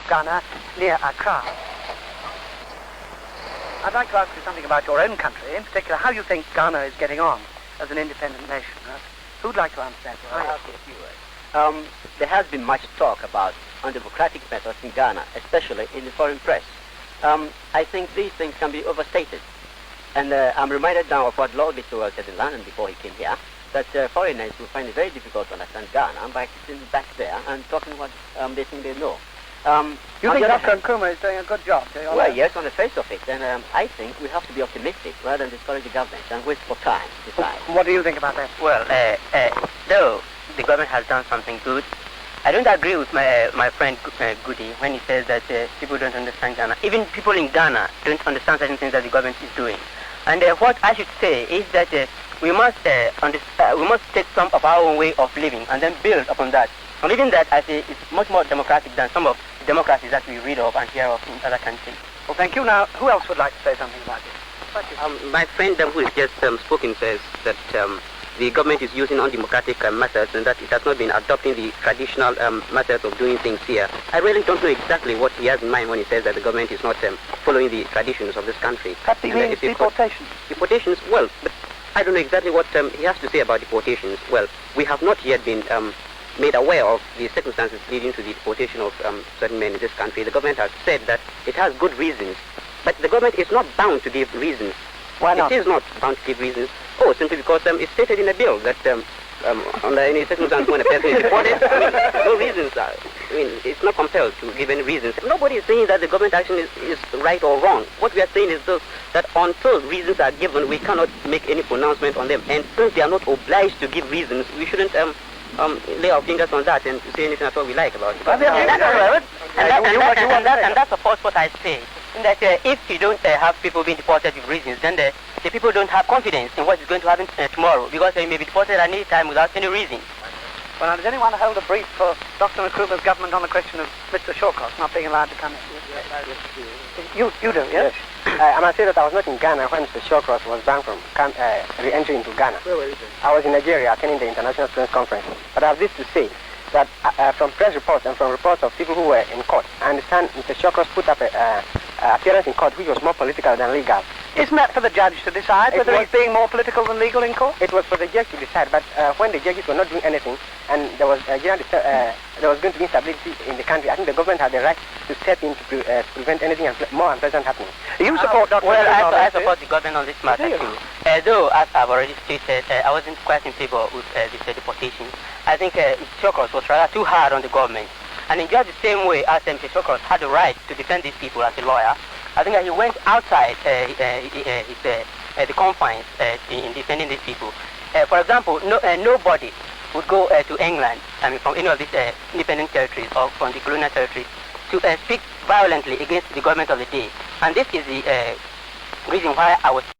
Ghana, near Accra. I'd like to ask you something about your own country, in particular how you think Ghana is getting on as an independent nation. Who'd like to answer that? I'll ask you a few words. There has been much talk about undemocratic methods in Ghana, especially in the foreign press. I think these things can be overstated. And I'm reminded now of what Lord Littleworth said in London before he came here, that foreigners will find it very difficult to understand Ghana by sitting back there and talking what they think they know. You think Dr. Nkrumah is doing a good job, do you? Well, yes, on the face of it. And I think we have to be optimistic rather than discourage the government and wait for time to decide. What do you think about that? Well, though the government has done something good, I don't agree with my friend Goody when he says that people don't understand Ghana. Even people in Ghana don't understand certain things that the government is doing. And what I should say is that we must take some of our own way of living and then build upon that. And even that, I say, is much more democratic than some of the democracies that we read of and hear of in other countries. Well, thank you. Now, who else would like to say something about it? My friend who has just spoken says that the government is using undemocratic methods and that it has not been adopting the traditional methods of doing things here. I really don't know exactly what he has in mind when he says that the government is not following the traditions of this country. Perhaps he means deportations. Deportations, well, but I don't know exactly what he has to say about deportations. Well, we have not yet been made aware of the circumstances leading to the deportation of certain men in this country. The government has said that it has good reasons, but the government is not bound to give reasons. Why not? It is not bound to give reasons. Oh, simply because it's stated in the bill that under any circumstance when a person is deported, no reasons are. I mean, it's not compelled to give any reasons. Nobody is saying that the government action is right or wrong. What we are saying is this, that until reasons are given, we cannot make any pronouncement on them. And since they are not obliged to give reasons, we shouldn't lay our fingers on that and say anything at all we like about it. And that's of course what I say. In that if you don't have people being deported with reasons, then the people don't have confidence in what is going to happen tomorrow, because they may be deported at any time without any reason. Well, now, does anyone hold a brief for Dr. Nkrumah's government on the question of Mr. Shawcross not being allowed to come in? You do, yes? I must say that I was not in Ghana when Mr. Shawcross was banned from re-entry into Ghana. Where were you? I was in Nigeria attending the International Students Conference. But I have this to say, that from press reports and from reports of people who were in court, I understand Mr. Shawcross put up an appearance in court which was more political than legal. Isn't that for the judge to decide whether he's being more political than legal in court? It was for the judge to decide, but when the judges were not doing anything and there was there was going to be instability in the country, I think the government had the right to step in to prevent anything more unpleasant happening. You support Dr. Well, I support the government on this matter too. Though, as I've already stated, I wasn't quite in favor with this deportation. I think Mr. Shawcross was rather too hard on the government. And in just the same way as Mr. Shawcross had the right to defend these people as a lawyer, I think that he went outside the confines in defending these people. For example, nobody would go to England, I mean, from any of these independent territories or from the colonial territories, to speak violently against the government of the day. And this is the reason why I was